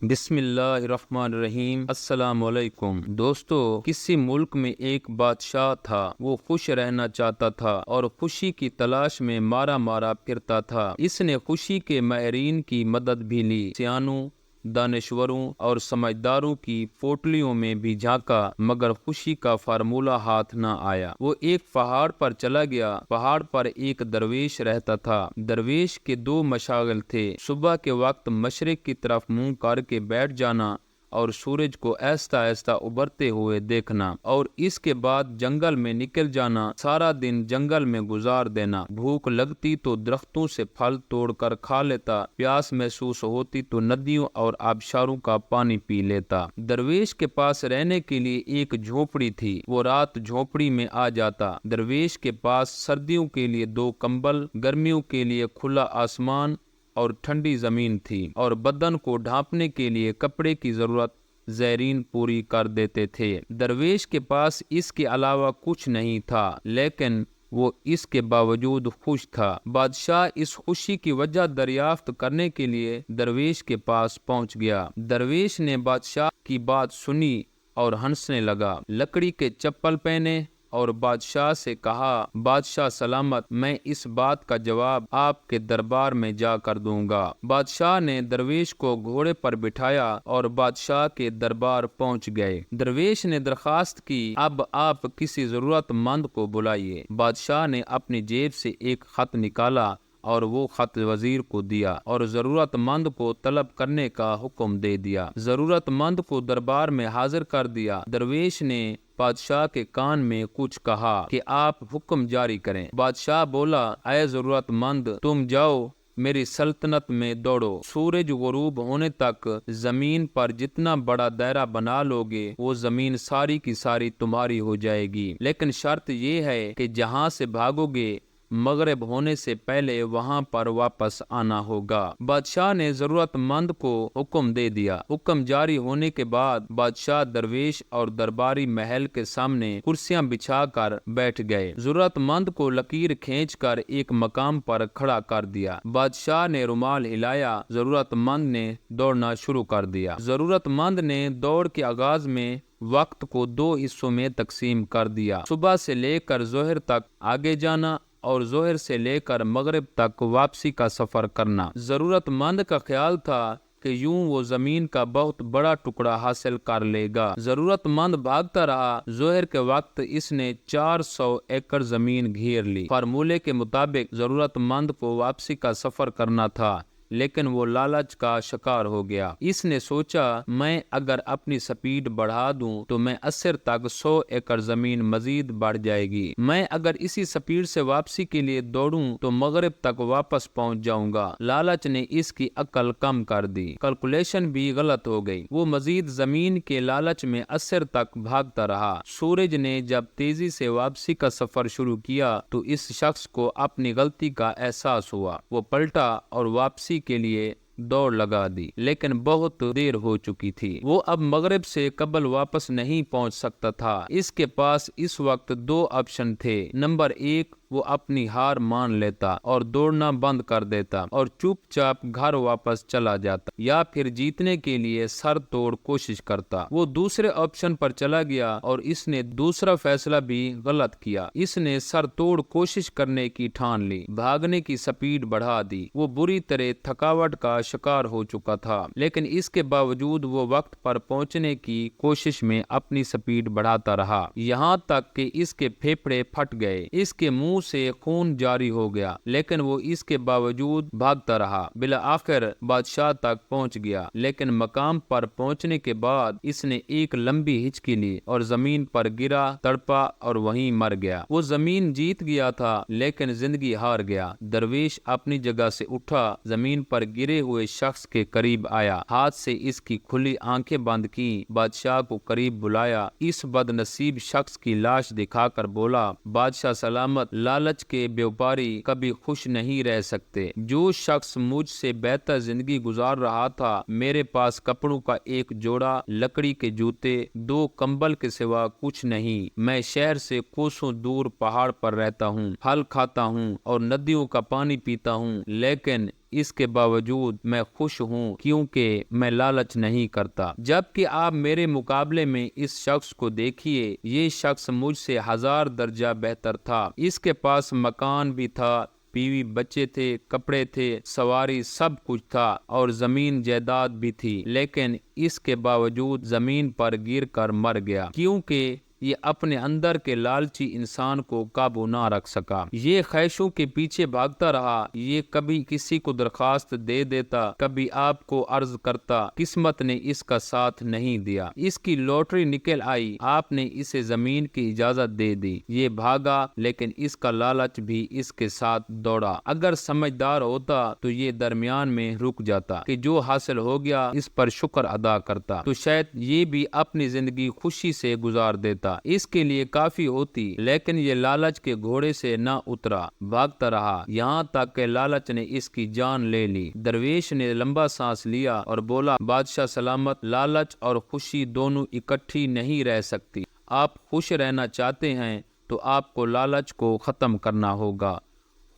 بسم اللہ الرحمن الرحیم۔ السلام علیکم دوستو، کسی ملک میں ایک بادشاہ تھا۔ وہ خوش رہنا چاہتا تھا اور خوشی کی تلاش میں مارا مارا پھرتا تھا۔ اس نے خوشی کے ماہرین کی مدد بھی لی، سیانوں، دانشوروں اور سمجھداروں کی پوٹلیوں میں بھی جھانکا، مگر خوشی کا فارمولہ ہاتھ نہ آیا۔ وہ ایک پہاڑ پر چلا گیا۔ پہاڑ پر ایک درویش رہتا تھا۔ درویش کے دو مشاغل تھے، صبح کے وقت مشرق کی طرف منہ کر کے بیٹھ جانا اور سورج کو آہستہ آہستہ ابھرتے ہوئے دیکھنا، اور اس کے بعد جنگل میں نکل جانا، سارا دن جنگل میں گزار دینا۔ بھوک لگتی تو درختوں سے پھل توڑ کر کھا لیتا، پیاس محسوس ہوتی تو ندیوں اور آبشاروں کا پانی پی لیتا۔ درویش کے پاس رہنے کے لیے ایک جھونپڑی تھی، وہ رات جھونپڑی میں آ جاتا۔ درویش کے پاس سردیوں کے لیے 2 کمبل، گرمیوں کے لیے کھلا آسمان اور ٹھنڈی زمین تھی، اور بدن کو ڈھانپنے کے لیے کپڑے کی ضرورت زائرین پوری کر دیتے تھے۔ درویش کے پاس اس کے علاوہ کچھ نہیں تھا، لیکن وہ اس کے باوجود خوش تھا۔ بادشاہ اس خوشی کی وجہ دریافت کرنے کے لیے درویش کے پاس پہنچ گیا۔ درویش نے بادشاہ کی بات سنی اور ہنسنے لگا، لکڑی کے چپل پہنے اور بادشاہ سے کہا، بادشاہ سلامت، میں اس بات کا جواب آپ کے دربار میں جا کر دوں گا۔ بادشاہ نے درویش کو گھوڑے پر بٹھایا اور بادشاہ کے دربار پہنچ گئے۔ درویش نے درخواست کی، اب آپ کسی ضرورت مند کو بلائیے۔ بادشاہ نے اپنی جیب سے ایک خط نکالا اور وہ خط وزیر کو دیا اور ضرورت مند کو طلب کرنے کا حکم دے دیا۔ ضرورت مند کو دربار میں حاضر کر دیا۔ درویش نے بادشاہ کے کان میں کچھ کہا کہ آپ حکم جاری کریں۔ بادشاہ بولا، اے ضرورت مند، تم جاؤ، میری سلطنت میں دوڑو۔ سورج غروب ہونے تک زمین پر جتنا بڑا دائرہ بنا لوگے، وہ زمین ساری کی ساری تمہاری ہو جائے گی، لیکن شرط یہ ہے کہ جہاں سے بھاگو گے مغرب ہونے سے پہلے وہاں پر واپس آنا ہوگا۔ بادشاہ نے ضرورت مند کو حکم دے دیا۔ حکم جاری ہونے کے بعد بادشاہ درویش اور درباری محل کے سامنے کرسیاں بچھا کر بیٹھ گئے۔ ضرورت مند کو لکیر کھینچ کر ایک مقام پر کھڑا کر دیا۔ بادشاہ نے رومال ہلایا، ضرورت مند نے دوڑنا شروع کر دیا۔ ضرورت مند نے دوڑ کے آغاز میں وقت کو 2 حصوں میں تقسیم کر دیا، صبح سے لے کر ظہر تک آگے جانا اور ظہر سے لے کر مغرب تک واپسی کا سفر کرنا۔ ضرورت مند کا خیال تھا کہ یوں وہ زمین کا بہت بڑا ٹکڑا حاصل کر لے گا۔ ضرورت مند بھاگتا رہا۔ ظہر کے وقت اس نے 400 ایکڑ زمین گھیر لی۔ فارمولے کے مطابق ضرورت مند کو واپسی کا سفر کرنا تھا، لیکن وہ لالچ کا شکار ہو گیا۔ اس نے سوچا، میں اگر اپنی سپیڈ بڑھا دوں تو میں عصر تک 100 ایکڑ زمین مزید بڑھ جائے گی۔ میں اگر اسی سپیڈ سے واپسی کے لیے دوڑوں تو مغرب تک واپس پہنچ جاؤں گا۔ لالچ نے اس کی عقل کم کر دی۔ کیلکولیشن بھی غلط ہو گئی۔ وہ مزید زمین کے لالچ میں عصر تک بھاگتا رہا۔ سورج نے جب تیزی سے واپسی کا سفر شروع کیا تو اس شخص کو اپنی غلطی کا احساس ہوا۔ وہ پلٹا اور واپسی کے لیے دوڑ لگا دی، لیکن بہت دیر ہو چکی تھی۔ وہ اب مغرب سے قبل واپس نہیں پہنچ سکتا تھا۔ اس کے پاس اس وقت 2 آپشن تھے۔ نمبر 1، وہ اپنی ہار مان لیتا اور دوڑنا بند کر دیتا اور چپ چاپ گھر واپس چلا جاتا، یا پھر جیتنے کے لیے سر توڑ کوشش کرتا۔ وہ دوسرے آپشن پر چلا گیا اور اس نے دوسرا فیصلہ بھی غلط کیا۔ اس نے سر توڑ کوشش کرنے کی ٹھان لی، بھاگنے کی سپیڈ بڑھا دی۔ وہ بری طرح تھکاوٹ کا شکار ہو چکا تھا، لیکن اس کے باوجود وہ وقت پر پہنچنے کی کوشش میں اپنی سپیڈ بڑھاتا رہا، یہاں تک کہ اس کے پھیپھڑے پھٹ گئے، اس کے منہ سے خون جاری ہو گیا، لیکن وہ اس کے باوجود بھاگتا رہا۔ بالآخر بادشاہ تک پہنچ گیا، لیکن مقام پر پہنچنے کے بعد اس نے ایک لمبی ہچکی لی اور زمین پر گرا، تڑپا اور وہیں مر گیا۔ وہ زمین جیت گیا تھا، لیکن زندگی ہار گیا۔ درویش اپنی جگہ سے اٹھا، زمین پر گرے ہوئے شخص کے قریب آیا، ہاتھ سے اس کی کھلی آنکھیں بند کی، بادشاہ کو قریب بلایا، اس بد نصیب شخص کی لاش دکھا کر بولا، بادشاہ سلامت، لالچ کے بیوپاری کبھی خوش نہیں رہ سکتے۔ جو شخص مجھ سے بہتر زندگی گزار رہا تھا، میرے پاس کپڑوں کا ایک جوڑا، لکڑی کے جوتے، 2 کمبل کے سوا کچھ نہیں۔ میں شہر سے کوسوں دور پہاڑ پر رہتا ہوں، پھل کھاتا ہوں اور ندیوں کا پانی پیتا ہوں، لیکن اس کے باوجود میں خوش ہوں کیونکہ میں لالچ نہیں کرتا۔ جبکہ آپ میرے مقابلے میں اس شخص کو دیکھیے، یہ شخص مجھ سے 1000 درجہ بہتر تھا۔ اس کے پاس مکان بھی تھا، بیوی بچے تھے، کپڑے تھے، سواری، سب کچھ تھا اور زمین جائیداد بھی تھی، لیکن اس کے باوجود زمین پر گر کر مر گیا کیونکہ یہ اپنے اندر کے لالچی انسان کو قابو نہ رکھ سکا۔ یہ خواہشوں کے پیچھے بھاگتا رہا، یہ کبھی کسی کو درخواست دے دیتا، کبھی آپ کو عرض کرتا، قسمت نے اس کا ساتھ نہیں دیا، اس کی لاٹری نکل آئی، آپ نے اسے زمین کی اجازت دے دی، یہ بھاگا، لیکن اس کا لالچ بھی اس کے ساتھ دوڑا۔ اگر سمجھدار ہوتا تو یہ درمیان میں رک جاتا کہ جو حاصل ہو گیا اس پر شکر ادا کرتا، تو شاید یہ بھی اپنی زندگی خوشی سے گزار دیتا، اس کے لیے کافی ہوتی، لیکن یہ لالچ کے گھوڑے سے نہ اترا، بھاگتا رہا یہاں تک کہ لالچ نے اس کی جان لے لی۔ درویش نے لمبا سانس لیا اور بولا، بادشاہ سلامت، لالچ اور خوشی دونوں اکٹھی نہیں رہ سکتی۔ آپ خوش رہنا چاہتے ہیں تو آپ کو لالچ کو ختم کرنا ہوگا،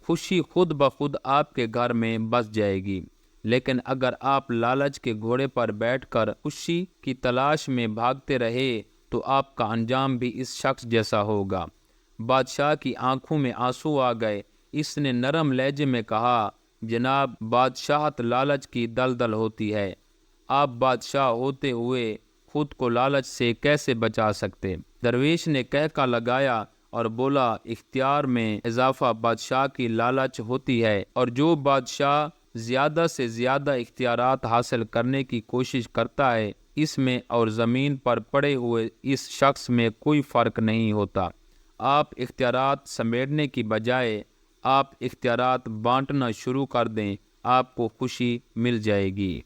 خوشی خود بخود آپ کے گھر میں بس جائے گی۔ لیکن اگر آپ لالچ کے گھوڑے پر بیٹھ کر خوشی کی تلاش میں بھاگتے رہے تو آپ کا انجام بھی اس شخص جیسا ہوگا۔ بادشاہ کی آنکھوں میں آنسو آ گئے، اس نے نرم لہجے میں کہا، جناب، بادشاہت لالچ کی دلدل ہوتی ہے، آپ بادشاہ ہوتے ہوئے خود کو لالچ سے کیسے بچا سکتے؟ درویش نے کہکا لگایا اور بولا، اختیار میں اضافہ بادشاہ کی لالچ ہوتی ہے، اور جو بادشاہ زیادہ سے زیادہ اختیارات حاصل کرنے کی کوشش کرتا ہے، اس میں اور زمین پر پڑے ہوئے اس شخص میں کوئی فرق نہیں ہوتا۔ آپ اختیارات سمیٹنے کی بجائے آپ اختیارات بانٹنا شروع کر دیں، آپ کو خوشی مل جائے گی۔